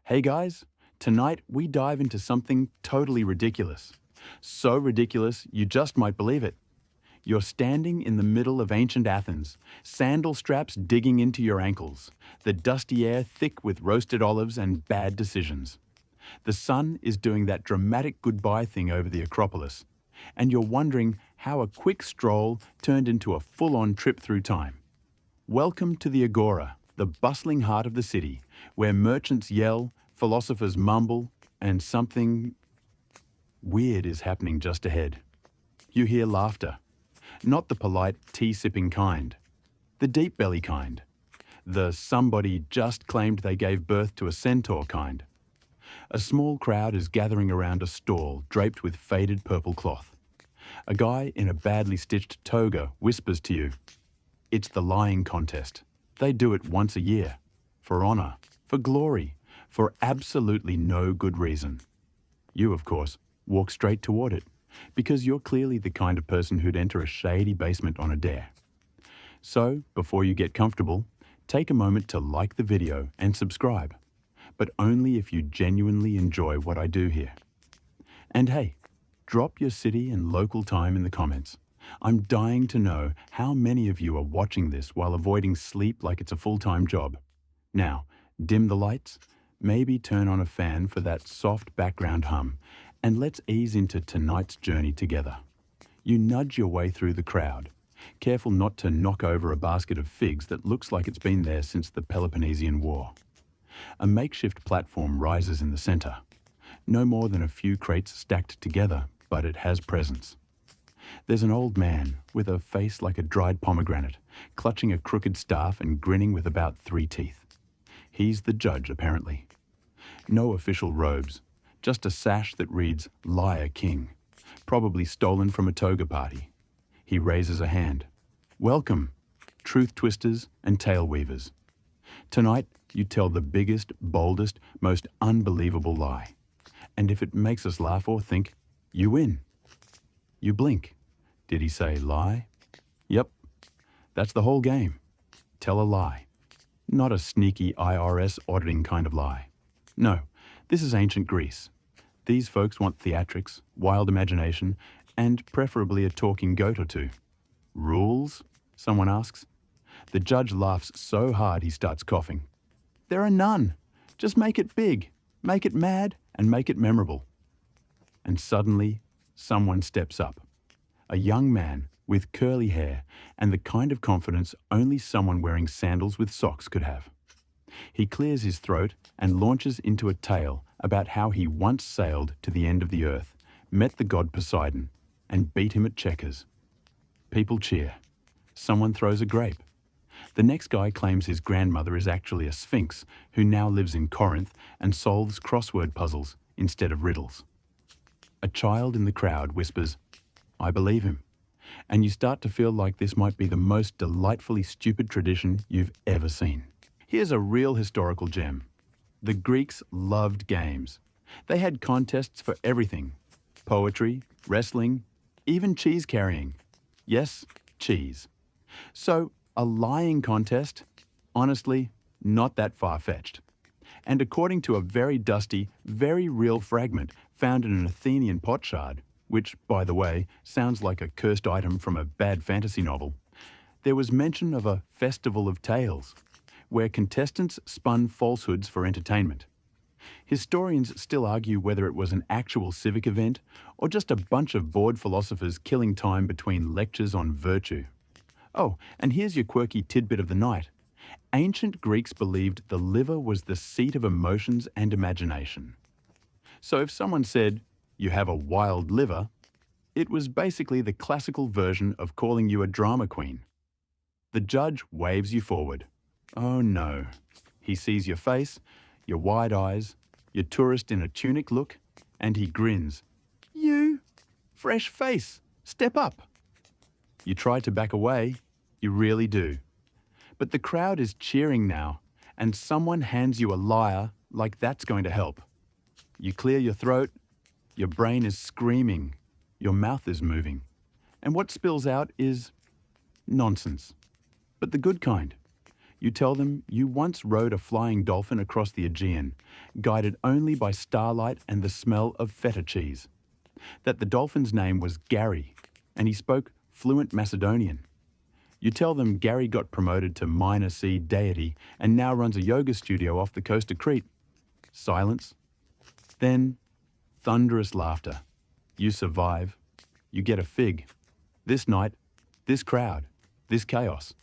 Hey guys, tonight we dive into something totally ridiculous. So ridiculous, you just might believe it. You're standing in the middle of ancient Athens, sandal straps digging into your ankles, the dusty air thick with roasted olives and bad decisions. The sun is doing that dramatic goodbye thing over the Acropolis, and you're wondering how a quick stroll turned into a full-on trip through time. Welcome to the Agora, the bustling heart of the city, where merchants yell, philosophers mumble, and something weird is happening just ahead. You hear laughter, not the polite tea-sipping kind, the deep-belly kind, the somebody just claimed they gave birth to a centaur kind. A small crowd is gathering around a stall draped with faded purple cloth. A guy in a badly stitched toga whispers to you, "It's the lying contest. They do it once a year. For honor, for glory, for absolutely no good reason." You, of course, walk straight toward it, because you're clearly the kind of person who'd enter a shady basement on a dare. So, before you get comfortable, take a moment to like the video and subscribe, but only if you genuinely enjoy what I do here. And hey, drop your city and local time in the comments. I'm dying to know how many of you are watching this while avoiding sleep like it's a full-time job. Now, dim the lights, maybe turn on a fan for that soft background hum, and let's ease into tonight's journey together. You nudge your way through the crowd, careful not to knock over a basket of figs that looks like it's been there since the Peloponnesian War. A makeshift platform rises in the center. No more than a few crates stacked together, but it has presence. There's an old man with a face like a dried pomegranate, clutching a crooked staff and grinning with about 3 teeth. He's the judge, apparently. No official robes, just a sash that reads "Liar King," probably stolen from a toga party. He raises a hand. "Welcome, truth twisters and tail weavers. Tonight, you tell the biggest, boldest, most unbelievable lie. And if it makes us laugh or think, you win." You blink. Did he say lie? Yep. That's the whole game. Tell a lie. Not a sneaky IRS auditing kind of lie. No, this is ancient Greece. These folks want theatrics, wild imagination, and preferably a talking goat or two. Rules? Someone asks. The judge laughs so hard he starts coughing. There are none. Just make it big, make it mad, and make it memorable. And suddenly, someone steps up. A young man with curly hair and the kind of confidence only someone wearing sandals with socks could have. He clears his throat and launches into a tale about how he once sailed to the end of the earth, met the god Poseidon, and beat him at checkers. People cheer. Someone throws a grape. The next guy claims his grandmother is actually a sphinx who now lives in Corinth and solves crossword puzzles instead of riddles. A child in the crowd whispers, "I believe him," and you start to feel like this might be the most delightfully stupid tradition you've ever seen. Here's a real historical gem. The Greeks loved games. They had contests for everything: poetry, wrestling, even cheese carrying. Yes, cheese. So, a lying contest? Honestly, not that far-fetched. And according to a very dusty, very real fragment found in an Athenian potsherd, which, by the way, sounds like a cursed item from a bad fantasy novel, there was mention of a festival of tales, where contestants spun falsehoods for entertainment. Historians still argue whether it was an actual civic event or just a bunch of bored philosophers killing time between lectures on virtue. Oh, and here's your quirky tidbit of the night. Ancient Greeks believed the liver was the seat of emotions and imagination. So if someone said, "You have a wild liver," it was basically the classical version of calling you a drama queen. The judge waves you forward. Oh no. He sees your face, your wide eyes, your tourist in a tunic look, and he grins. "You? Fresh face. Step up." You try to back away. You really do. But the crowd is cheering now, and someone hands you a liar like that's going to help. You clear your throat, your brain is screaming, your mouth is moving, and what spills out is nonsense. But the good kind. You tell them you once rode a flying dolphin across the Aegean, guided only by starlight and the smell of feta cheese. That the dolphin's name was Gary, and he spoke fluent Macedonian. You tell them Gary got promoted to minor C deity and now runs a yoga studio off the coast of Crete. Silence. Then, thunderous laughter. You survive. You get a fig. This night, this crowd, this chaos.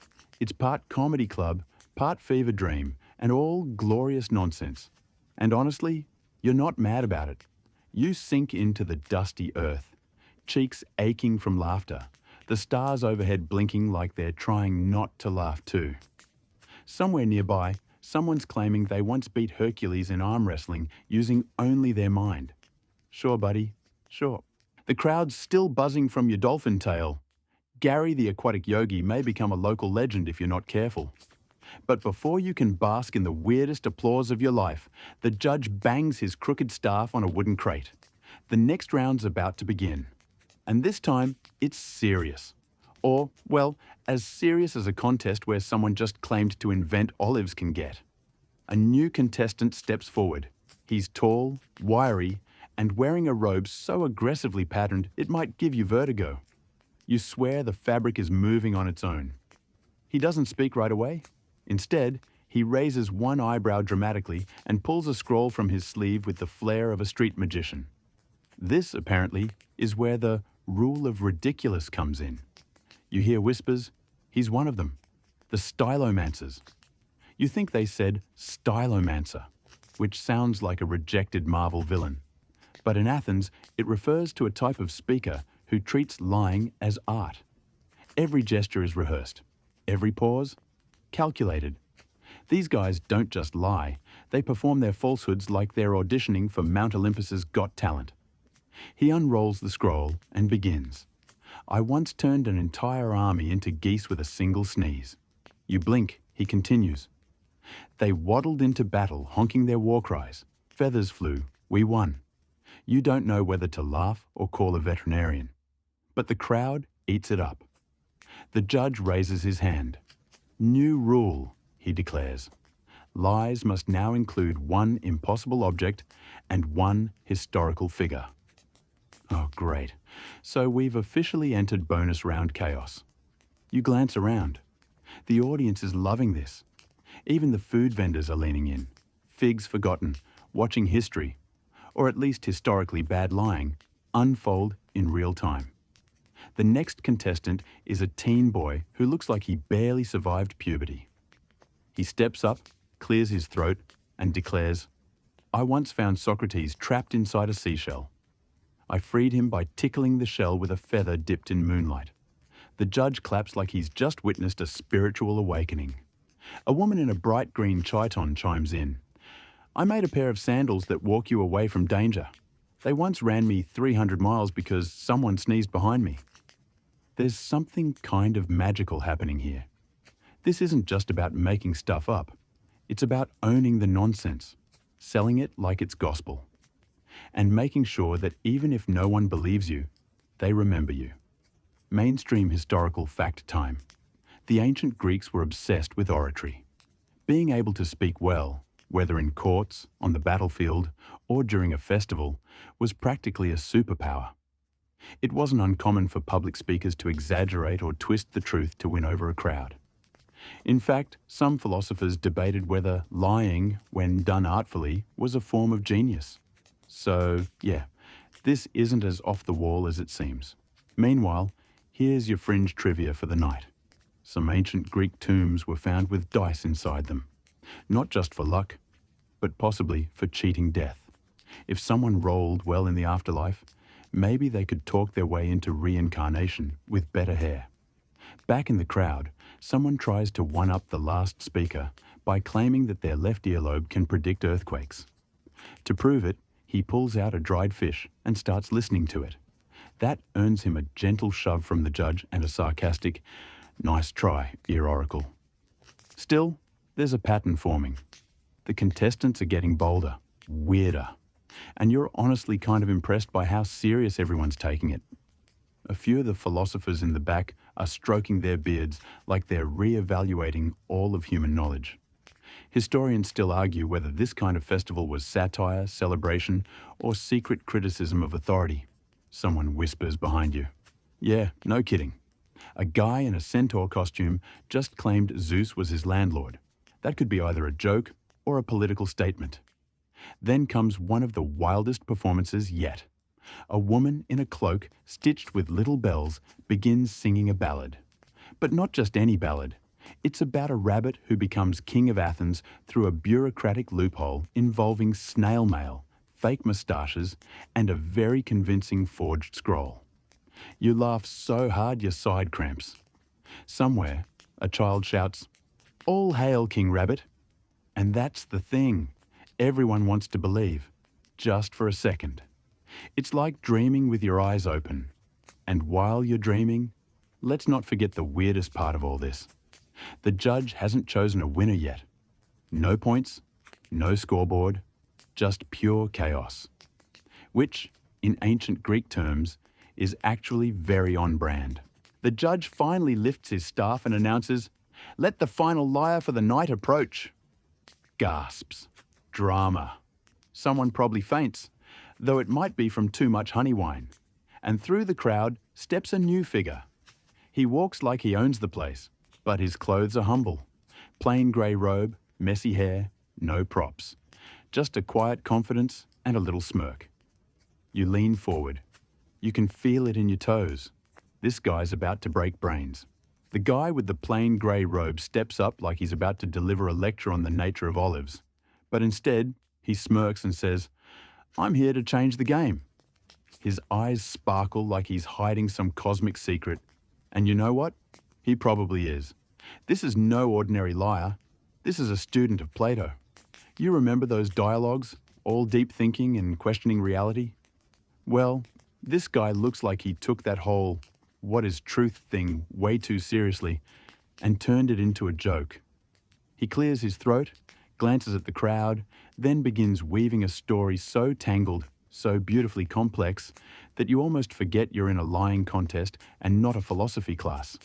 It's part comedy club, part fever dream, and all glorious nonsense. And honestly, you're not mad about it. You sink into the dusty earth, cheeks aching from laughter, the stars overhead blinking like they're trying not to laugh too. Somewhere nearby, someone's claiming they once beat Hercules in arm wrestling using only their mind. Sure, buddy, sure. The crowd's still buzzing from your dolphin tale. Gary the aquatic yogi may become a local legend if you're not careful. But before you can bask in the weirdest applause of your life, the judge bangs his crooked staff on a wooden crate. The next round's about to begin. And this time, it's serious. Or, well, as serious as a contest where someone just claimed to invent olives can get. A new contestant steps forward. He's tall, wiry, and wearing a robe so aggressively patterned it might give you vertigo. You swear the fabric is moving on its own. He doesn't speak right away. Instead, he raises one eyebrow dramatically and pulls a scroll from his sleeve with the flair of a street magician. This, apparently, is where the rule of ridiculous comes in. You hear whispers, he's one of them, the stylomancers. You think they said stylomancer, which sounds like a rejected Marvel villain. But in Athens, it refers to a type of speaker who treats lying as art. Every gesture is rehearsed, every pause, calculated. These guys don't just lie, they perform their falsehoods like they're auditioning for Mount Olympus's Got Talent. He unrolls the scroll and begins. I once turned an entire army into geese with a single sneeze. You blink, he continues. They waddled into battle, honking their war cries. Feathers flew, we won. You don't know whether to laugh or call a veterinarian. But the crowd eats it up. The judge raises his hand. New rule, he declares. Lies must now include one impossible object and one historical figure. Oh, great. So we've officially entered bonus round chaos. You glance around. The audience is loving this. Even the food vendors are leaning in. Figs forgotten, watching history, or at least historically bad lying, unfold in real time. The next contestant is a teen boy who looks like he barely survived puberty. He steps up, clears his throat, and declares, I once found Socrates trapped inside a seashell. I freed him by tickling the shell with a feather dipped in moonlight. The judge claps like he's just witnessed a spiritual awakening. A woman in a bright green chiton chimes in. I made a pair of sandals that walk you away from danger. They once ran me 300 miles because someone sneezed behind me. There's something kind of magical happening here. This isn't just about making stuff up. It's about owning the nonsense, selling it like it's gospel, and making sure that even if no one believes you, they remember you. Mainstream historical fact time. The ancient Greeks were obsessed with oratory. Being able to speak well, whether in courts, on the battlefield, or during a festival, was practically a superpower. It wasn't uncommon for public speakers to exaggerate or twist the truth to win over a crowd. In fact, some philosophers debated whether lying, when done artfully, was a form of genius. So, yeah, this isn't as off the wall as it seems. Meanwhile, here's your fringe trivia for the night. Some ancient Greek tombs were found with dice inside them. Not just for luck, but possibly for cheating death. If someone rolled well in the afterlife, maybe they could talk their way into reincarnation with better hair. Back in the crowd, someone tries to one-up the last speaker by claiming that their left earlobe can predict earthquakes. To prove it, he pulls out a dried fish and starts listening to it. That earns him a gentle shove from the judge and a sarcastic, "Nice try, ear oracle." Still, there's a pattern forming. The contestants are getting bolder, weirder, and you're honestly kind of impressed by how serious everyone's taking it. A few of the philosophers in the back are stroking their beards like they're re-evaluating all of human knowledge. Historians still argue whether this kind of festival was satire, celebration, or secret criticism of authority. Someone whispers behind you. Yeah, no kidding. A guy in a centaur costume just claimed Zeus was his landlord. That could be either a joke or a political statement. Then comes one of the wildest performances yet. A woman in a cloak stitched with little bells begins singing a ballad. But not just any ballad. It's about a rabbit who becomes king of Athens through a bureaucratic loophole involving snail mail, fake moustaches, and a very convincing forged scroll. You laugh so hard your side cramps. Somewhere, a child shouts, "All hail, King Rabbit!" And that's the thing. Everyone wants to believe, just for a second. It's like dreaming with your eyes open. And while you're dreaming, let's not forget the weirdest part of all this. The judge hasn't chosen a winner yet. No points, no scoreboard, just pure chaos. Which, in ancient Greek terms, is actually very on brand. The judge finally lifts his staff and announces, "Let the final liar for the night approach." Gasps. Drama. Someone probably faints, though it might be from too much honey wine. And through the crowd steps a new figure. He walks like he owns the place, but his clothes are humble. Plain grey robe, messy hair, no props. Just a quiet confidence and a little smirk. You lean forward. You can feel it in your toes. This guy's about to break brains. The guy with the plain grey robe steps up like he's about to deliver a lecture on the nature of olives. But instead, he smirks and says, "I'm here to change the game." His eyes sparkle like he's hiding some cosmic secret. And you know what? He probably is. This is no ordinary liar. This is a student of Plato. You remember those dialogues, all deep thinking and questioning reality? Well, this guy looks like he took that whole "what is truth" thing way too seriously and turned it into a joke. He clears his throat, glances at the crowd, then begins weaving a story so tangled, so beautifully complex, that you almost forget you're in a lying contest and not a philosophy class.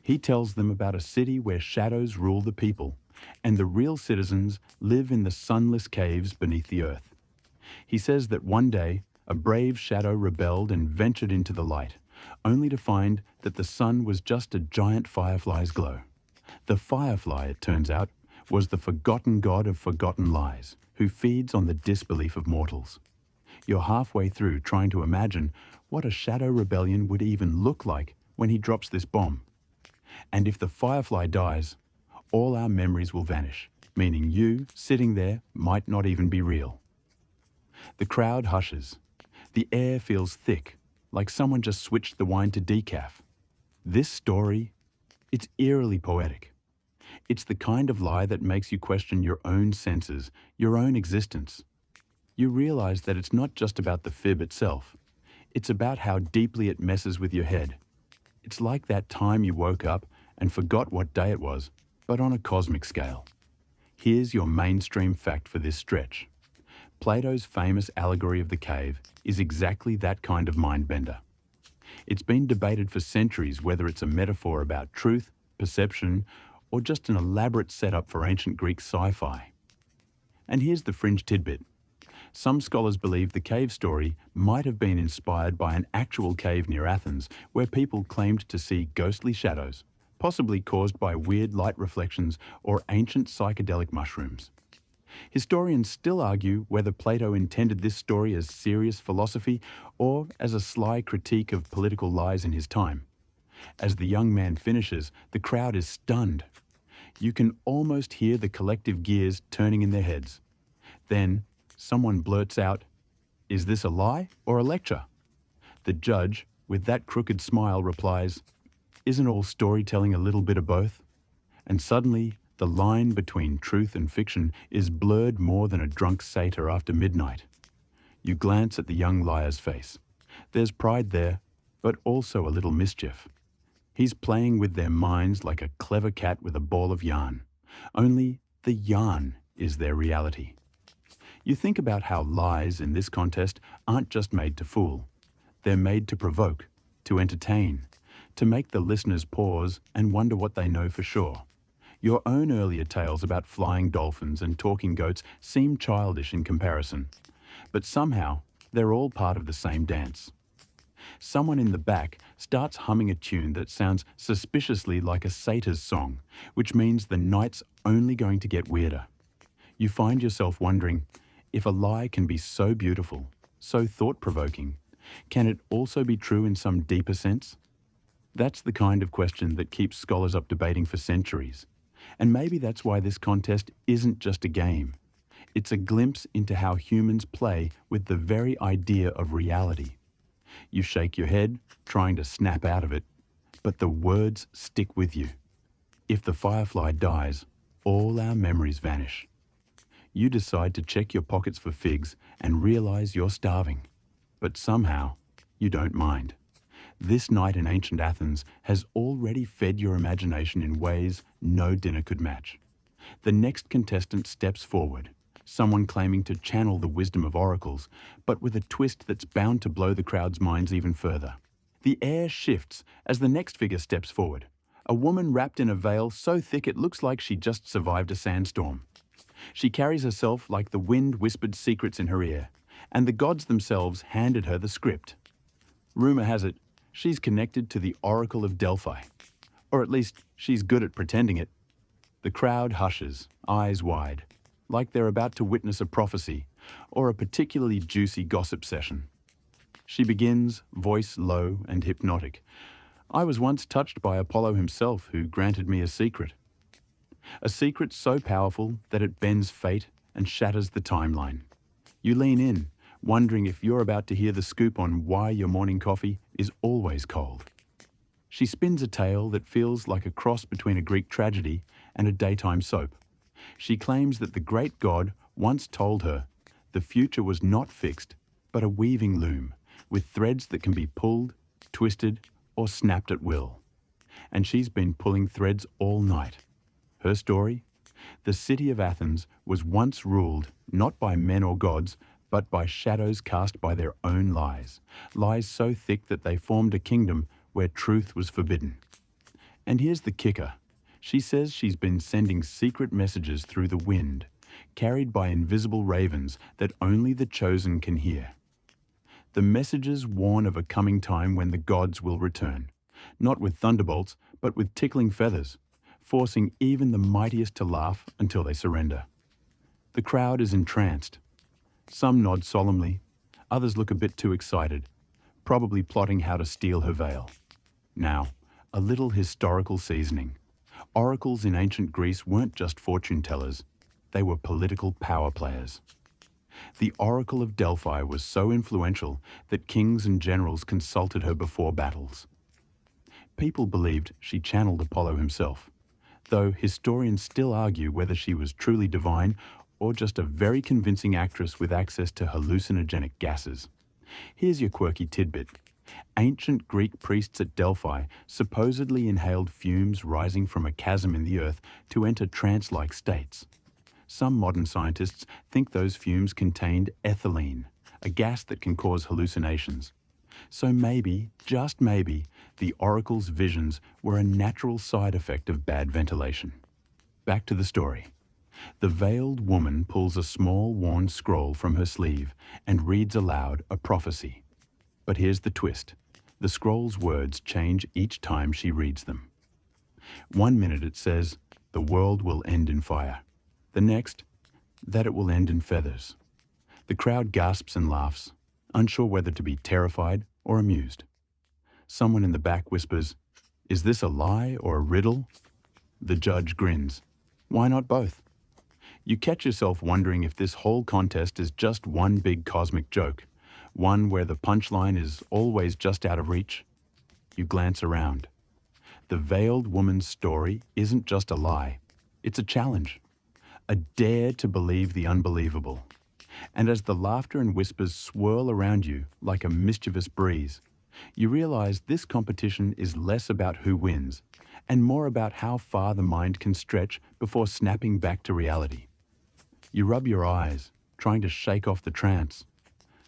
He tells them about a city where shadows rule the people, and the real citizens live in the sunless caves beneath the earth. He says that one day, a brave shadow rebelled and ventured into the light, only to find that the sun was just a giant firefly's glow. The firefly, it turns out, was the forgotten god of forgotten lies, who feeds on the disbelief of mortals. You're halfway through trying to imagine what a shadow rebellion would even look like when he drops this bomb. And if the firefly dies, all our memories will vanish, meaning you, sitting there, might not even be real. The crowd hushes. The air feels thick, like someone just switched the wine to decaf. This story, it's eerily poetic. It's the kind of lie that makes you question your own senses, your own existence. You realize that it's not just about the fib itself. It's about how deeply it messes with your head. It's like that time you woke up and forgot what day it was, but on a cosmic scale. Here's your mainstream fact for this stretch. Plato's famous allegory of the cave is exactly that kind of mind-bender. It's been debated for centuries whether it's a metaphor about truth, perception, or just an elaborate setup for ancient Greek sci-fi. And here's the fringe tidbit. Some scholars believe the cave story might have been inspired by an actual cave near Athens where people claimed to see ghostly shadows, possibly caused by weird light reflections or ancient psychedelic mushrooms. Historians still argue whether Plato intended this story as serious philosophy or as a sly critique of political lies in his time. As the young man finishes, the crowd is stunned. You can almost hear the collective gears turning in their heads. Then, someone blurts out, "Is this a lie or a lecture?" The judge, with that crooked smile, replies, "Isn't all storytelling a little bit of both?" And suddenly, the line between truth and fiction is blurred more than a drunk satyr after midnight. You glance at the young liar's face. There's pride there, but also a little mischief. He's playing with their minds like a clever cat with a ball of yarn. Only the yarn is their reality. You think about how lies in this contest aren't just made to fool. They're made to provoke. to entertain, to make the listeners pause and wonder what they know for sure. Your own earlier tales about flying dolphins and talking goats seem childish in comparison, but somehow they're all part of the same dance. Someone in the back starts humming a tune that sounds suspiciously like a satyr's song, which means the night's only going to get weirder. You find yourself wondering, if a lie can be so beautiful, so thought-provoking, can it also be true in some deeper sense? That's the kind of question that keeps scholars up debating for centuries. And maybe that's why this contest isn't just a game. It's a glimpse into how humans play with the very idea of reality. You shake your head, trying to snap out of it, but the words stick with you. If the firefly dies, all our memories vanish. You decide to check your pockets for figs and realize you're starving. But somehow, you don't mind. This night in ancient Athens has already fed your imagination in ways no dinner could match. The next contestant steps forward, someone claiming to channel the wisdom of oracles, but with a twist that's bound to blow the crowd's minds even further. The air shifts as the next figure steps forward, a woman wrapped in a veil so thick it looks like she just survived a sandstorm. She carries herself like the wind whispered secrets in her ear, and the gods themselves handed her the script. Rumor has it, she's connected to the Oracle of Delphi, or at least she's good at pretending it. The crowd hushes, eyes wide, like they're about to witness a prophecy or a particularly juicy gossip session. She begins, voice low and hypnotic. I was once touched by Apollo himself, who granted me a secret. A secret so powerful that it bends fate and shatters the timeline. You lean in, wondering if you're about to hear the scoop on why your morning coffee is always cold. She spins a tale that feels like a cross between a Greek tragedy and a daytime soap. She claims that the great god once told her the future was not fixed, but a weaving loom, with threads that can be pulled, twisted, or snapped at will. And she's been pulling threads all night. Her story? The city of Athens was once ruled not by men or gods, but by shadows cast by their own lies, lies so thick that they formed a kingdom where truth was forbidden. And here's the kicker. She says she's been sending secret messages through the wind, carried by invisible ravens that only the chosen can hear. The messages warn of a coming time when the gods will return, not with thunderbolts, but with tickling feathers, forcing even the mightiest to laugh until they surrender. The crowd is entranced. Some nod solemnly, others look a bit too excited, probably plotting how to steal her veil. Now, a little historical seasoning. Oracles in ancient Greece weren't just fortune tellers, they were political power players. The Oracle of Delphi was so influential that kings and generals consulted her before battles. People believed she channeled Apollo himself, though historians still argue whether she was truly divine or just a very convincing actress with access to hallucinogenic gases. Here's your quirky tidbit. Ancient Greek priests at Delphi supposedly inhaled fumes rising from a chasm in the earth to enter trance-like states. Some modern scientists think those fumes contained ethylene, a gas that can cause hallucinations. So maybe, just maybe, the oracle's visions were a natural side effect of bad ventilation. Back to the story. The veiled woman pulls a small worn scroll from her sleeve and reads aloud a prophecy. But here's the twist. The scroll's words change each time she reads them. 1 minute it says, the world will end in fire. The next, that it will end in feathers. The crowd gasps and laughs, unsure whether to be terrified or amused. Someone in the back whispers, is this a lie or a riddle? The judge grins. Why not both? You catch yourself wondering if this whole contest is just one big cosmic joke, one where the punchline is always just out of reach. You glance around. The veiled woman's story isn't just a lie, it's a challenge, a dare to believe the unbelievable. And as the laughter and whispers swirl around you like a mischievous breeze, you realize this competition is less about who wins and more about how far the mind can stretch before snapping back to reality. You rub your eyes, trying to shake off the trance.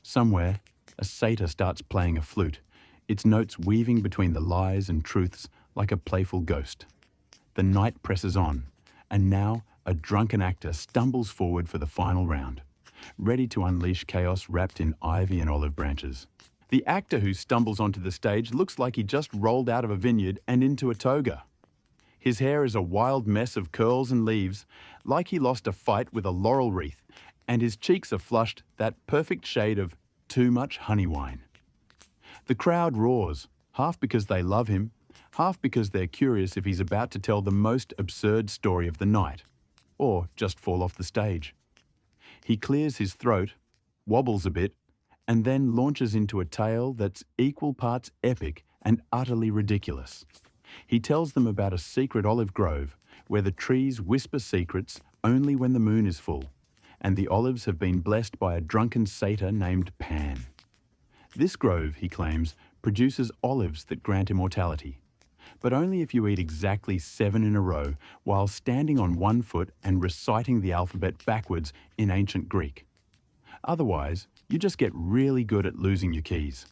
Somewhere, a satyr starts playing a flute, its notes weaving between the lies and truths like a playful ghost. The night presses on, and now a drunken actor stumbles forward for the final round, ready to unleash chaos wrapped in ivy and olive branches. The actor who stumbles onto the stage looks like he just rolled out of a vineyard and into a toga. His hair is a wild mess of curls and leaves, like he lost a fight with a laurel wreath, and his cheeks are flushed that perfect shade of too much honey wine. The crowd roars, half because they love him, half because they're curious if he's about to tell the most absurd story of the night, or just fall off the stage. He clears his throat, wobbles a bit, and then launches into a tale that's equal parts epic and utterly ridiculous. He tells them about a secret olive grove where the trees whisper secrets only when the moon is full, and the olives have been blessed by a drunken satyr named Pan. This grove, he claims, produces olives that grant immortality, but only if you eat exactly 7 in a row while standing on one foot and reciting the alphabet backwards in ancient Greek. Otherwise, you just get really good at losing your keys.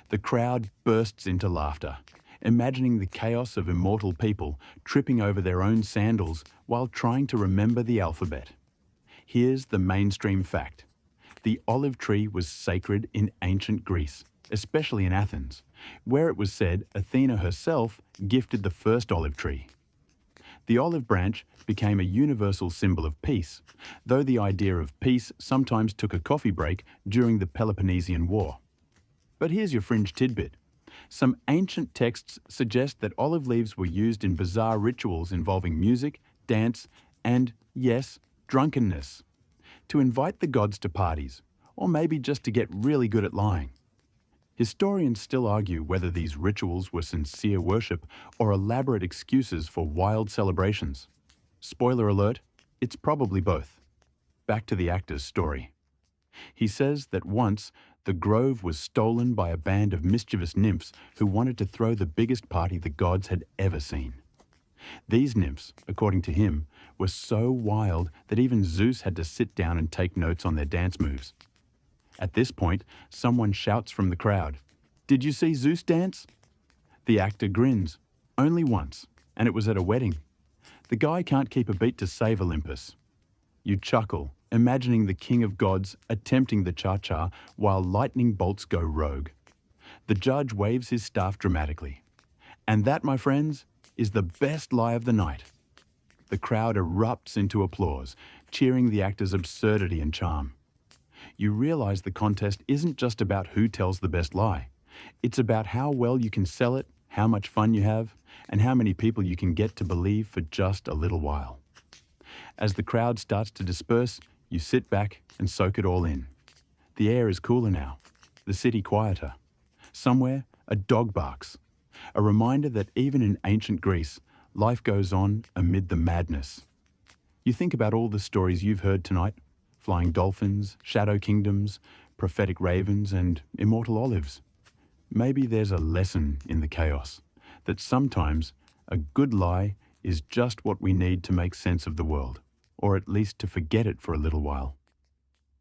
The crowd bursts into laughter, imagining the chaos of immortal people tripping over their own sandals while trying to remember the alphabet. Here's the mainstream fact. The olive tree was sacred in ancient Greece, especially in Athens, where it was said Athena herself gifted the first olive tree. The olive branch became a universal symbol of peace, though the idea of peace sometimes took a coffee break during the Peloponnesian War. But here's your fringe tidbit. Some ancient texts suggest that olive leaves were used in bizarre rituals involving music, dance, and, yes, drunkenness, to invite the gods to parties, or maybe just to get really good at lying. Historians still argue whether these rituals were sincere worship or elaborate excuses for wild celebrations. Spoiler alert, it's probably both. Back to the actor's story. He says that once the grove was stolen by a band of mischievous nymphs who wanted to throw the biggest party the gods had ever seen. These nymphs, according to him, were so wild that even Zeus had to sit down and take notes on their dance moves. At this point, someone shouts from the crowd, "Did you see Zeus dance?" The actor grins, only once, and it was at a wedding. The guy can't keep a beat to save Olympus. You chuckle, imagining the king of gods attempting the cha-cha while lightning bolts go rogue. The judge waves his staff dramatically. And that, my friends, is the best lie of the night. The crowd erupts into applause, cheering the actor's absurdity and charm. You realize the contest isn't just about who tells the best lie. It's about how well you can sell it, how much fun you have, and how many people you can get to believe for just a little while. As the crowd starts to disperse, you sit back and soak it all in. The air is cooler now, the city quieter. Somewhere, a dog barks, a reminder that even in ancient Greece, life goes on amid the madness. You think about all the stories you've heard tonight, flying dolphins, shadow kingdoms, prophetic ravens, and immortal olives. Maybe there's a lesson in the chaos, that sometimes a good lie is just what we need to make sense of the world, or at least to forget it for a little while.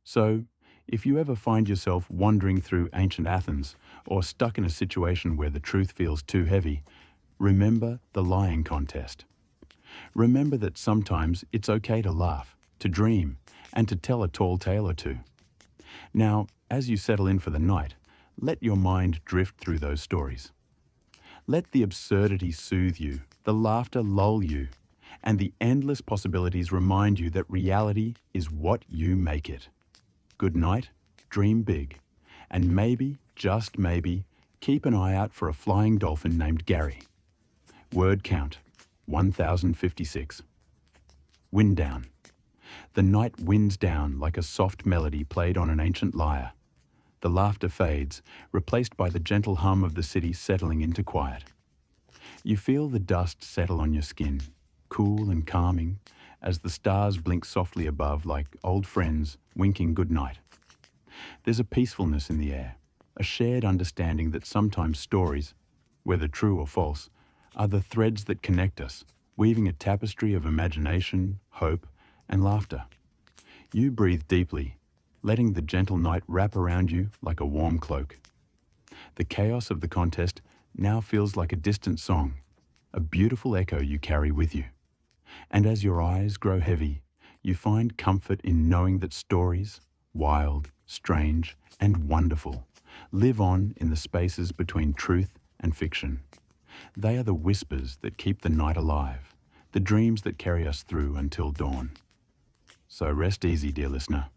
So, if you ever find yourself wandering through ancient Athens, or stuck in a situation where the truth feels too heavy, remember the lying contest. Remember that sometimes it's okay to laugh, to dream, and to tell a tall tale or two. Now, as you settle in for the night, let your mind drift through those stories. Let the absurdity soothe you, the laughter lull you, and the endless possibilities remind you that reality is what you make it. Good night, dream big, and maybe, just maybe, keep an eye out for a flying dolphin named Gary. Word count, 1056. Wind down. The night winds down like a soft melody played on an ancient lyre. The laughter fades, replaced by the gentle hum of the city settling into quiet. You feel the dust settle on your skin, cool and calming, as the stars blink softly above like old friends winking good night. There's a peacefulness in the air, a shared understanding that sometimes stories, whether true or false, are the threads that connect us, weaving a tapestry of imagination, hope, and laughter. You breathe deeply, letting the gentle night wrap around you like a warm cloak. The chaos of the contest now feels like a distant song, a beautiful echo you carry with you. And as your eyes grow heavy, you find comfort in knowing that stories, wild, strange, and wonderful, live on in the spaces between truth and fiction. They are the whispers that keep the night alive, the dreams that carry us through until dawn. So rest easy, dear listener.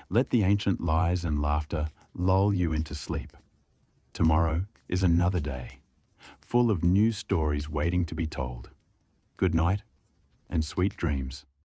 Let the ancient lies and laughter lull you into sleep. Tomorrow is another day, full of new stories waiting to be told. Good night and sweet dreams.